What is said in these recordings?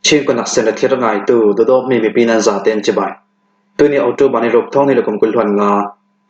ชิงก็นักเสนอที่ร่างกายตัวโดดมีปีนันจ่าเต็นจีบายตัวนี้เอาตัวบันในรบท้องในหลักกุลทวนงา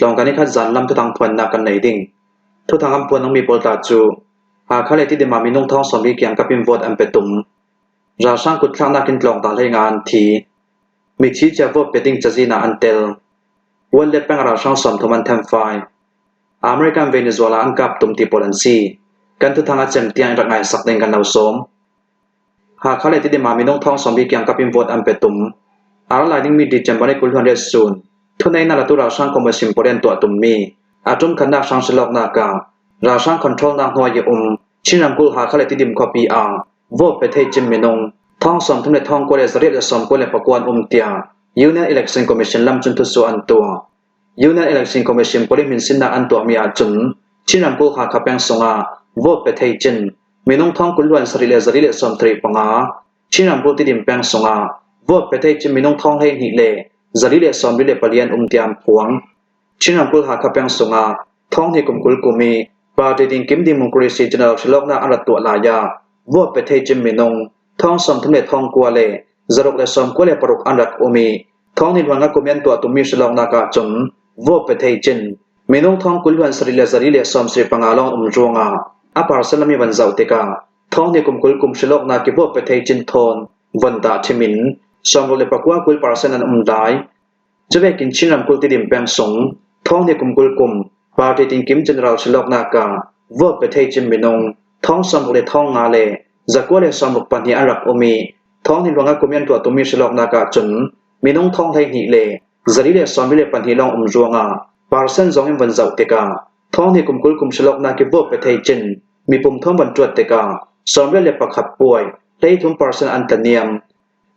ลองกันนี้ขัดจันลำทุกทางทวนนักกันในดิ่งทุกทางคำพวนต้องมีโปรตาจูหากเขาเลยที่เดมามีน้องท้องสมบีเกียงกับพิมพ์วอดอันเป็นตุ่มราช่างกุดข้างนักกินกลองตาให้งานทีมีชี้จะวบเป็นดิ่งจะจีน่าอันเตลวันเล็บแป้งราช่างสมทุมันเทมไฟอเมริกันเวเนซุเอลาอันกับตุ่มที่โปแลนซีกันทุกทางอาเจมเตียงรักไงสักเด้งกันเอาสมหากเขาเลยที่เดมามีน้องท้องสมบีเกียงกับพิมพ์วอดอันเป็นตุ่มอาร์ไลน์มีดิจัมบันในกุลทวนเรศซูนทุนในนาลตุราช่างคอมเมชิมโปเรนตัวตุ่มมีอาจุมขันนักช่างสลอกนาการาช่างคอนโทรลนักหัวยชินำกุลหาเขาเลยที่ดิมคอปีวอดไปเทจิมเมนงท้องสมทุนในท้องกุเลสเรียดสมกุเลปกวนเตียยูเนียนอิเล็กชันคอมมิชชั่นลำจุนทุสุอันตัวยูเนียนอิเล็กชันคอมมิชชั่นกุเลมินสินนาอันตัวมีอาจุนชินำกุลหาขับแปงสงวอดไปเทจินเมนงท้องกุลวันสริเลสริเลสมตรีปังชินำกุลที่ดิมแปงสงวอดไปเทจินเมนงท้องให้หิเลสริเลสมริเลปเลียนเตียมพวงชินำกุลหาขับแปงสงท้องที่กุมกุลกุมีปาร์ตี้กิมดิมุกรีซีจนาชลอกนาอันตัวลายาวอดไปเทจิมเมนงท้องสมทุนในท้องกัวเลจรกเลสมกัวเลปรุกอันรักอุมีท้องนินวังกุมยันตัวตุมีชลองนากาจงวอดไปเทจินเมนงท้องกุลวันสริเลสริเลสมสริปังอาลองจวงอาปาร์สลามีวันเจ้าติกาท้องนี่กุมกุลกุมชลอกนากิวอดไปเทจินทอนวันตาชิมินสมรุเลปกัวกุลปาร์สนันได้จะไปกินชินรำกุลติดิมแปงสงท้องนี่กุมกุลกุมปาร์ตี้กิมจันเราชลอกนากาวอดไปเทจินเมนงท้องสมรุเลท้องงาเลจักว่าเลสมรุปัญญาอารักอุมีท้องนินวังกุมยันตัวตุมีชลอกนากาจนมีน้องท้องไทยหิเลจริเลสมริเลปัญญาลองจวงปาร์เซนจงยิมวันเจ้าติกาท้องนี่กุมกุลกุมชลอกนากิวอดไปเทจินมีปุ่มท้องบรรจุติกาสมริเลปักขับป่วยได้ทุ่มปาร์เซนอันตเนียม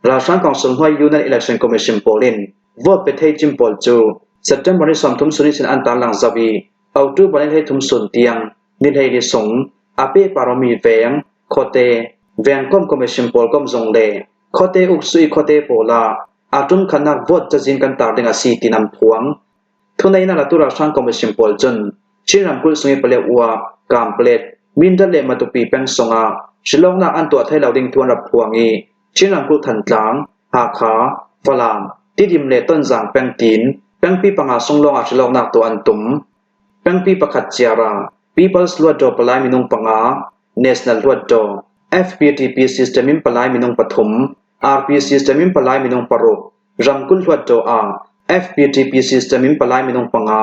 ราชาของสมห้อยยูนันอิเล็กชันคอมมิชชั่นโปลินวอดไปเทจินโปลจูเซปเทมเบอร์นี้สมทุมสุนิสินอันตาลังซาบีเอาตู้บอลให้ทุ่มสุนเตียงนิเฮลิสงอาเป้ปารมีเวียงโคเตเวียงก้มคอมมิชชั่นโปลก้มจงเลโคเตอุกซุยโคเตโปลาอาจุมขนักวอดจะจินกันตาเดงอาซีตินัมพวงทุนในนาลตุราช่างคอมมิชชั่นโปลจนชิรำกุลสุยเปเลวัวกามเปลดมินดัลเลมาตุปีเป็นสงชลองนักอันตัวไทยเหล่าดิ่งทวนรับพวงอีชิรำกุลทันจางหาขาฝรั่งที่ดิมเลต้นจางเป็นตีนเป็นปีปังอาสงลองอาชลองนักตัวอันตุมเป็นปีประคัดเจารา People's ลวดโดปลายมินุงปังอา National ลวดโด FPTP System มินปลายมินุงปฐม RP System มินปลายมินุงปรุรำกุลลวดโดFPTP System มินปลายมินุงปังอา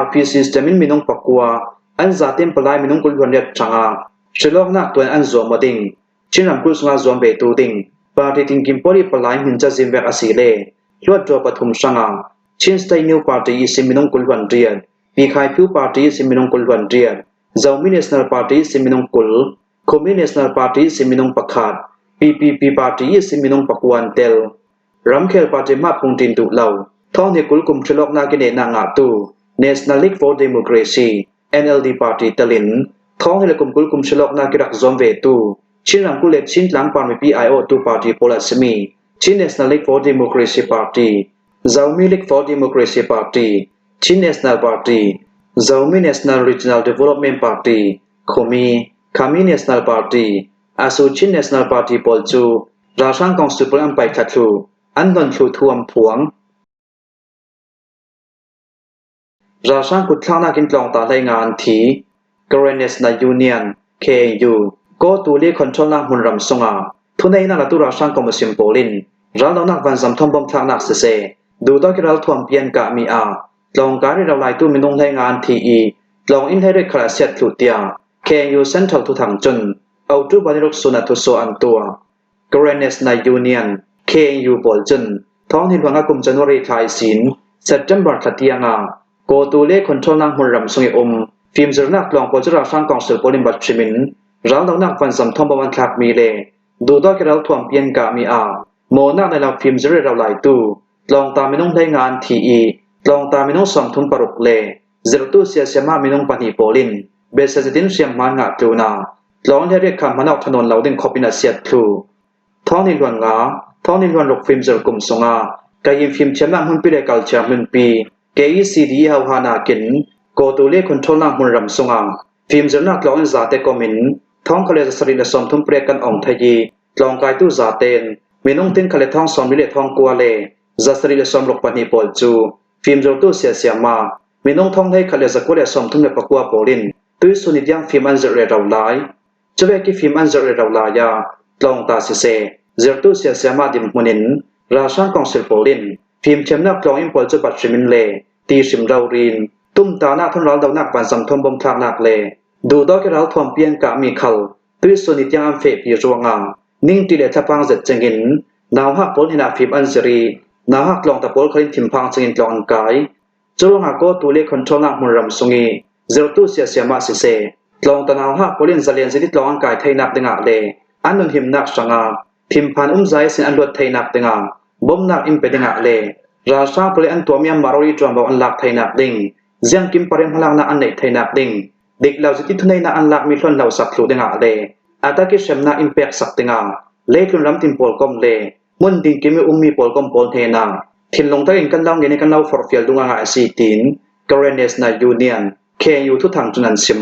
RP System มินุงปกัวอันจัดเต็มปลายมินุงกุลวันเรียดจังอาชลองนักตัวอันโจมดิ่งชินรำกุลสงาโจมเบตูดิ่งปาร์ตี้ทิงกิมพอดีปลายมินจะจิมเวกอาศิเลลวดโดปฐมสังอาชินสไตนิวปาร์ตี้สิมินุงกุลวันเรียดปีขายผิวปาร์ตี้สิมินุงกุลวันเรียดเจ้ามิเนสเนลปาร์ตี้สิมินุงกุลคอมมิวนิสต์ปาร์ตี้สิมินุงปักขาด PPP ปาร์ตี้สิมินุงปักวันเตลรัมเคลปาร์ตี้มาพุงตินตุเหล่าท้องเนกุลกุมชลอกนากินเนนางาตู National League for Democracy NLD ปาร์ตี้เตลินท้องเนกุมกุลกุมชลอกนากิรักซอมเวตูชินรังกุเลชินหลังปาร์มี PIO ตูปาร์ตี้โพลัสมีชิน National League for Democracy ปาร์ตี้เจ้ามิ League for Democracy ปาร์ตี้ชิน National Party เจ้ามิ National Regional Development Party โคมีKami National Party อาสูชิน National Party ปอลจูราช่างกองสุปรอัมไปขัดทูอันดอนทูทวมพวงราช่างกุดข้างนักกินกลองตาไลงานที Korean National Union KNU ก็ตูเล่คอนโทรลนักหุ่นรำสงทุนในนาลตุราช่างกองมุสลิมโปลินรัลเรานักวันสำทอมบอมทางนักเสดูต่อกิรัลทวมเปียนกะมีลองการที่เราไล่ตู้มินงไลงานทีลองอินเทอร์เน็ตคลาสเซตทุเตียKNU Central ทุกทางจนเอาตู้บริรุกสุนัตุโซอันตัว Korean National Union KNU บอลจนท้องถิ่นวังกุมจันวรีทายสิน September ขัดเตียงโกตูเล่คนทนนังหุ่นรำทรงยมฟิล์มจรนักลองโปรจราช่างกองสืบโพลิมบัตชิมินเราเรานักฟันสำทอมบวันขับมีเลดูต่อกิเราถ่วงเปียนกะมีโมนักในเราฟิล์มจรเราไหลตู้ลองตามมินงได้งานทีลองตามมินงสมทุนปรุกเลเจรตุเสียเสียมามินงปนีโพลินเบสจะดิ้นเสียงมันงัดตูนาลองเรียกคำมันออกถนนเหล่าดึงคอปินาเซียตทูท้องนิลวันท้องนิลวันหลกฟิล์มจรกุมสงกายิมฟิล์มเชื่อมหุ่นปีเลกัลเชียหุ่นปีKECD เฮาฮานากินโกตูเล่คอนโทรลนักหุ่นรำสงฟิล์มจรนักลองอินซาเตกอมินท้องคาเลสรินสมทุนเปรียกันองทยี ลองกายตู้ซาเตนมีน้องทิ้งคาเลทองซอมมิเลทองกัวเลจัสริเลซอมลกปนิปอลจูฟิล์มโจตู้เสียมามีน้องทองให้คาเลสกัวเลซอมทุ่มเลปกัวโปลินตุยสุนิดยังฟิล์มอันเจเรเราไลจะเวกิฟิล์มอันเจเรเราไลยาลองตาเสเจตู้เสียมาดิมมุนินราชากองเซลโปลินฟิล์มเชมนักลองอิมพอลจูบัตชิมินเลตีชิมเรารีนตุ้มตาหน้าทนเราดาวนักปันสัมทมบมทางนักเลดูดอกเราทอมเปียนกะมีเขาตุยสุนิดยังอันเฟปีจวงานิ่งตีเลทับพังเจ็ดจังหินนาวฮักโปลหินาฟิบอันเจรีนาวฮักลองตะโปลคลินทิมพังจังหินลองอันกายจวงอาโกตูเลคอนโทรลนักมุนรำสุงีเจรตุเสียมาเสลองตะนาวฮักโปลินเจเลียนสิทิลองอันกายไทยนักดึงอาเลอันนุนหิมนักสังอาทิมพันใจสินอันลวดไทยนักดึงอาบ่มนักอิมเปดึงอาเลราชาโปลิอันตัวมีอันมารอรีจวงบอกอันลักไทยนักดึงเจียงกิมปริมพลังนักอันในไทยนักดึงเด็กเราสิทิทุนในนักอันลักมีล้นเราสักหลุดึงอาเลอาตากิเชมนาอิมเปกสักดึงอาเลคุนรำติมโปลกอมเลมุนดิงกิมีมีโปลกอมโปลเทนาทินลงตะกินกันลองเยนกันเล่าฟอร์เฟียลดุงอาซีตินกอเรเนสนายูเนียนเคยูทุกทางจุนันซิม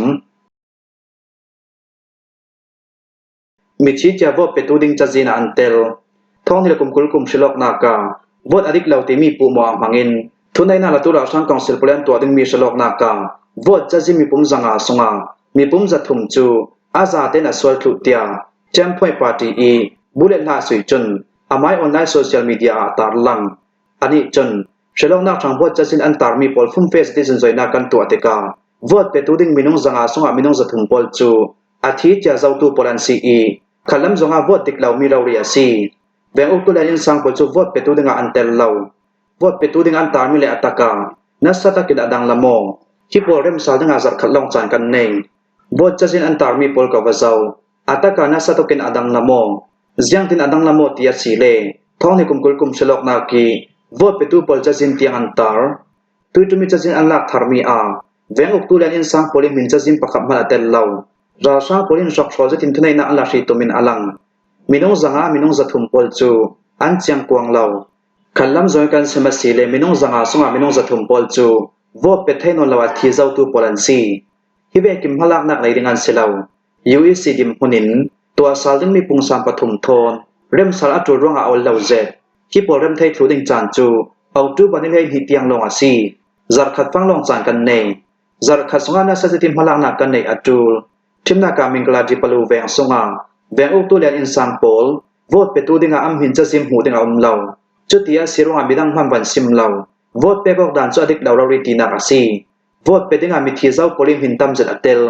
มิชิจาวเปตูดิงจัจีนาอันเตลท้องที่ละกุมกุลกุมชลอกนากาวดอดิกเหล่าที่มีปูมอมังอินทุนในนาละตุราช่างกองศิลปเล่นตัวดิงมีชลอกนากาวดจัจีมีปุ่มสังอาสงามีปุ่มจัดถุมจูอาซาเตนสวลทุเตียแจมพ่อยปาร์ตี้อีบุเลนลาสุยจุนอามายออนไลน์โซเชียลมีเดียตาร์ลังอันนี้จุนเชลองนักทางวดจัจีนอันตาร์มีปอลฟุมเฟสที่สินใจนักกันตัวเตกาวดเปตูดิงมีน้องสังอาสงามีน้องจัดถุมปอลจูอาทิตย์จะเจ้าตูปอลันซีอีขลัมจงอาวดติกเหล่ามีเราเรียซีแบงอุตุเลนินสังปอลจูวดเปตูดิงอันเตลเหล่าวดเปตูดิงอันตาร์มีเลอัตกานัสตะกิดอดังละโมที่ปอลเริ่มสาวดิงอาจัดขลองจานกันเนงวดจัจีนอันตาร์มีปอลกาวาเจ้าอัตกานัสตะกินอดังละโมเจียงตินอดังละโมตียสีเลท้องในกุมกุลกุมชลอกนากีวดเปตูปอลจัจีนตียงอันตาร์ตุยตุมิจัจีนอันลักธาร์มีอาแบงอุตุเลนินสังปอลิมินจัจีนปะขับมาเตลเหล่าราชาปอลินช็อกชอลจะทินทุนในนักลาชีตุมินอลังมินงจังอามินงจัตุมปอลจูอันเจียงกวางเหล่าขันลำจอยกันสมัสสีเลมินงจังอาสงอามินงจัตุมปอลจูวดเปเทนนลาวทีเจ้าตูปอลันซีฮิเวกิมพลักนักในดิงันเสลายูอิสิดิมหุนินตัวสาลดิงมีปุงสามปฐุมโทนเริ่มสาลอัตรวงอาอลเหล่าเจ็ดที่ปอลเริ่มไทยทูดิงจานจูเอาจูบันเลหิตยังลงอาซีจัดขัดฟังลงจานกันเนจัดขัดสงอานาสติมพลักนักกันในอัจูทิมนากามิงกลาดิปลูแวงสงาแวงอุตุเลนอินซังปอลวดเปตูดิงอัมหินจะซิมหูดิงอัมเหล่าจุดที่อาศิรงอาบิดังมันวันซิมเหล่าวดเปบอกดานจุดดิกเหล่าเรารีตีนักอาซีวดเปดิงอามิทีเจ้าปอลิมหินตั้มจัดอัตเตล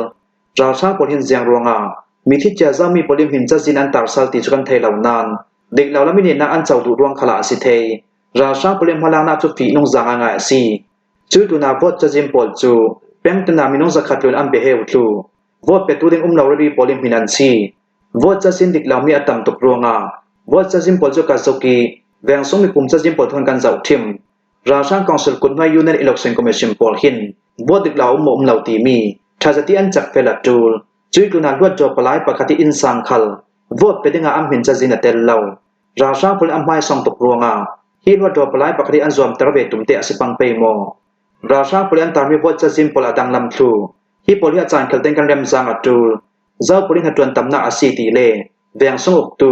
ราชาปอลิมเจียงรวงอามิทิเจ้าเจ้ามีปอลิมหินจะซินอันตาร์ซัลติจุกันไทยเหล่านานเด็กเหล่าละมินินักอันเจ้าดูรวงขลาสิเทราชาปอลิมพลานาจุฟีนงจางอ่างอาซีจุดตุนาวดจะซิมปอลจูเป็นตุนามินงจะขัดลุนอัมเบเฮวทูวดเปตูดิงเรารีปอลิมหินันซีวดจะซินดิกเหล่ามีอัตตัมตุกรวงาวดจะซิมปอลจูกาซุกีแวงสงมีปุ่มจะซิมปอลทนกันเจ้าทิมราชาคองสุลกุนมายูเนนอิล็อกเซนคอมมิชชั่นปอลหินวดดิกเหล่าหมอมเหล่าตีมีชาจติอันจักเฟลัดจูลจุยตุนาลวดจอปลายปกติอินสังคัลวดเปดิงอัมหินจะซินเตลเหล่าราชาพลอัมไมซองตุกรวงาฮีลวดจอปลายปกติอันซอมตระเบตุมเตอสิปังเปโมราชาพลอันตามีวดจะซิมปอลดังลำทูฮีปอลิอาจารย์เคลเตนกันเรมซางอัจูลเจ้าปอลินหัดจวนตำหนักอาซีตีเลแวงสงบตู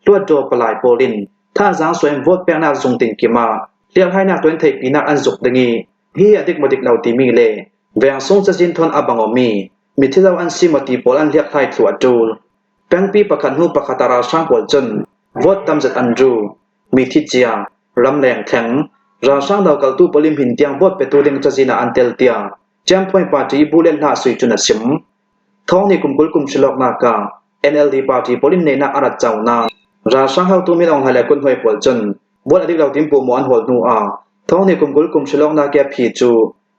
ลวดโจปลายปอลินถ้าจางสวยวดแปงนักทรงติงกิมาเรียกให้นักตัวไทยปีนักอันจุกดึงีฮีอดิกมดิกเหล่าตีมีเลแวงสงจะจินทนอับังอมีมิที่เราอันซีมติปอลอันเรียกไทยตัวจูลแปงปีประคันหูประคตาราช่างปอลจนวดตำจัดอันจูมีที่เจียลำแรงแข็งราช่างดาวกัลตูปอลิมหินเตียงวดเปตูดิงจะจินาอันเตลเตียแจมพ่อยปาร์ตี้บุเลนลาสุยจุนัดซิมท้องในกุมกุลกุมชลอกนากา NLD ปาร์ตี้ปอลินในนักอารัดเจ้านาราชาเฮาตูมิลองหายกุนห้อยปอลจนบนอดีกเหล่าติมปูมอนหัวนูอาท้องในกุมกุลกุมชลอกนาแกพีจู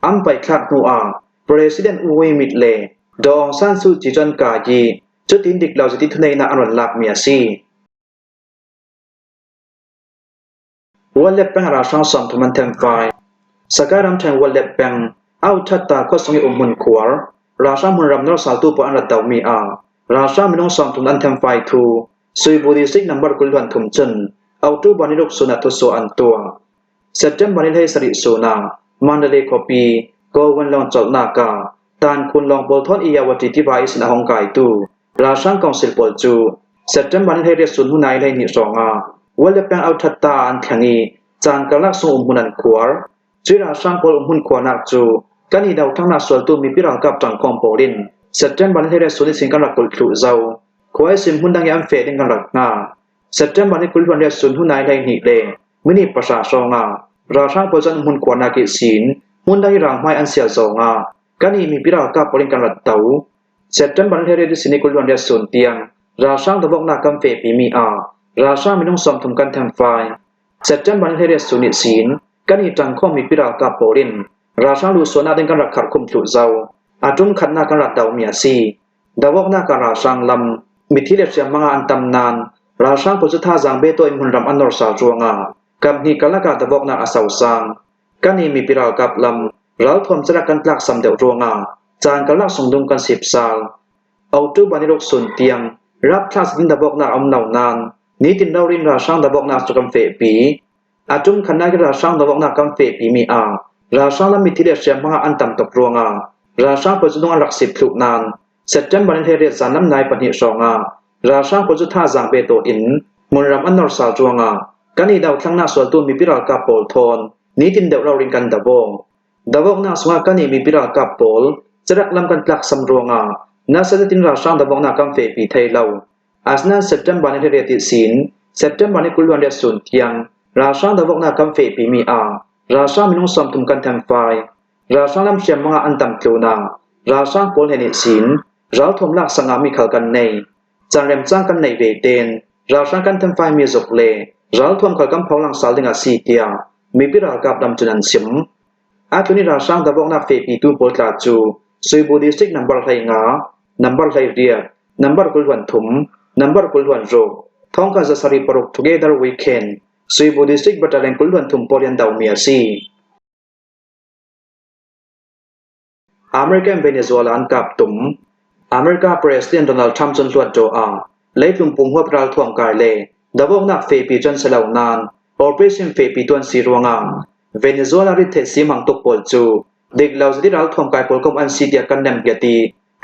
อัมไปคลาดนูอาPresident อูเวมิดเลดองซานซูจิจันกายีจุดตินดิกเหล่าจะติดทุนในนักอารัดลักเมียซีวันเล็บแปงราชาสัมทุมันเทมไฟสกายรำแทงวันเล็บแปงเอาทัดตาก็ส่งอุมุนขวารราชามุนรำนรสาตูปอันรัดดาวมีอาราชามินงสัมทุมันเทมไฟทูสุยบูดิสิกนัมเบอร์กุลวันทุมจันเอาตูบันิลุกสุนัตุโซอันตัวเซปเทมบันิลเฮสริโซนามันเดเลคอปีโกวันลองจอดนากาตานคุณลองบอลทอนอียาวติที่บายสินหงกายตูราชากองศิลปอลจู September ni heri sun hunai lai ni songa wala pang out thatta an thangi chan kalak so hunan khwar chira sang pol hun khwana chu kani dau thangna sol tu mi piral kap tang khom polin September ni heri sun sing kan rakul thu zau khoi sim hundang yam fe ding kan rak na September ni kulwan ria sun hunai lai ni le mini pasha songa ra sang pol jan hun khwana ki sin hundang rang mai an sia zonga kani mi piral kap polin kan rat tau September ni heri sini kulwan ria sun tiang ra sang da bok na kam fe pi mi a ra sang mi nong som thum kan thang fai September ni heri sun ni sin kani tang khom mi piral kap polin ra sang lu sona den kan rak khar khum thu zau atum khatna kan rat dau mi asi da bok na ka ra sang lam mi thi le siam manga an tam nan ra sang po chu tha jang be to im hun ram anor sa chuanga kam ni kalaka da bok na asau sang kani mi piral kap lam ral thom chara kan tlak sam deu ruanga chan kalak songdum kan sip sal autu bani rok sun tiang rap thlas din da bok na am nau nan ni tin nau rin ra sang da bok na chu kam fe pi atum khanna ki ra sang da bok na kam fe pi mi a ra sang lam mi thi le siam manga an tam tok ruanga ra sang po chu dong an rak sip thuk nan September ni heri zanam nai pani songa ra sang po chu tha jang be to in munram anor sa chuanga kani dau thangna sol tu mi piral ka pol thon ni tin deu rawring kan dabong na sunga kani mi piral ka pol charak lam kan tlak sam ruanga na sa tin ra sang dabong na kam fe pi thai lo asna September ni heri ti sin September ni kulwan de sun tiang ra sang dabong na kam fe pi mi a ra sang minung som tum kan thang fai ra sang lam siam manga an tam tluna ra sang pol heni sin ral thom lak sanga mi khal kan nei changrem chang kan nei ve ten ra sang kan tham fai mi zok le ral thom khal kam phaulang sal dinga si tia mi piral kap dam chunan sim atuni ra sang da bok na fe pi tu pol tla chu Soibu district number hai nga number hai ria number kulwan thum number kulwan ro thongka jasari parok together we can Soibu district battalion kulwan thum polian daw mi asi American Venezuela an kap tum America President Donald Trump chon luat jo a leitlum pung hwa pral thuam kai le dabok nak fe pi chan selau nan operation fe pi tuan si ruanga Venezuela ri the simang tok pol chu dik lau zdi ral thuam kai pol kom an si dia kan nam gyati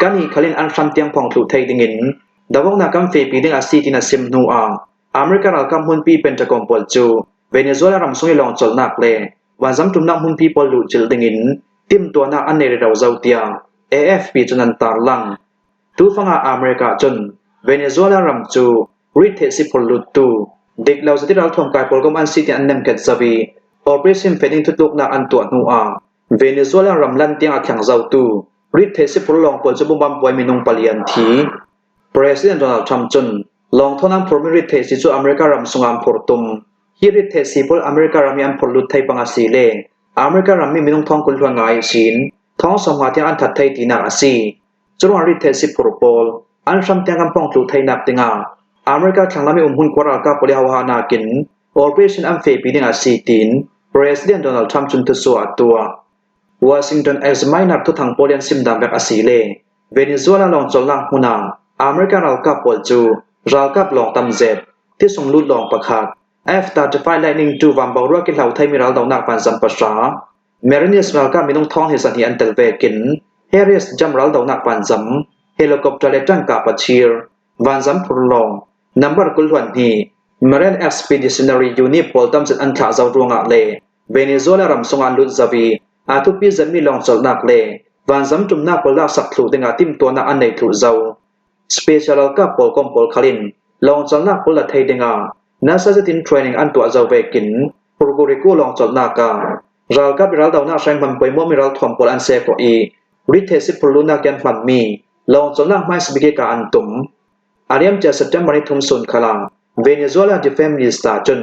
kan hi khalin an sam tiang phong thu thei dingin dabok na kam fe pi ding a si tina sim nu a America ral kam hun pi Pentagon pol chu Venezuela ram soi long chol nak le wanzam tum nak hun pi pol lu chil dingin tim to na an ne raw zau tia AFP chunan tar lang tu fanga America chun Venezuela ram chu rit the si pol lut tu dik lau zdi ral thuam kai pol kom an si ti an nam ket zawi operation feding thutuk na an tu nu a Venezuela ram lan tiang a thang zau tu rit the si pol long pol chu bom poi minung palian thi President Donald Trump chun long thonam for rit the si chu America ram sungam portum hi rit the si pol America ram yan pol lut thai panga si le America ram mi minung thong kul hwa ngai sin thong somwa tiang an that thai ti na asi chuan rit the si pol an sam tiang kam pong tu thai nak tinga America thanglami hun kwaral ka poli hawa na kin operation am fe pi ding asi tin President Donald Trump chun tu so atua Washington examiner tu thang polian sim dam bek asile Venezuela long cholang huna America ral ka pol chu ral kap long tam zet ti song lut long pakhat F-35 lightning 2 vam bawra ki lau thai miral daw nak pan sam pasha Marines ral ka minung thong he san hi an tel ve kin Harris jam ral daw nak pan jam helicopter le tang ka pachir van jam purlong number kulwan hi Marine Expeditionary Unit pol tam zet an tha zaw ruanga le Venezuela ram songan lut zawi atu pi zami long chol nak le van jam tum na pol la sak thlu denga tim to na an nei thu zaw special ka pol kom pol khalin long chol nak pol la thei denga nasa zatin training an to zaw ve kin Puerto Rico long chol na ka ral ka biral daw na sang man poi mo miral thom pol an se ko i rithe si puluna kyan man mi long chol na mai sbige ka an tum ariam cha September ni thum sun khala Venezuela Defense Minister chun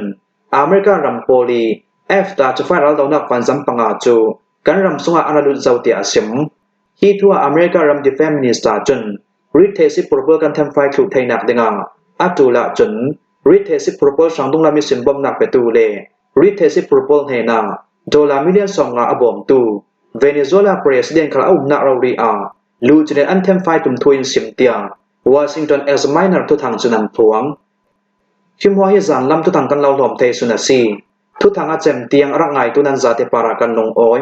America ram poli F-35 ral daw na pan jam panga chu kan ram sunga analut zaw ti asim hi thua America ram Defense Minister chun rithe si purpol kan tham fai thu thai nak denga atula chun rithe si purpol sangdung la mi sim bom nak pe tu le rithe si purpol he na dollar million songa abom tu Venezuela president khala na rawri a lu chine an tham fai tum thuin sim tia Washington examiner tu thang chunan phuang himwa hi zan lam tu thang kan law lom thei sunasi thu thanga chem tiang ra ngai tu nan zate para kan long oi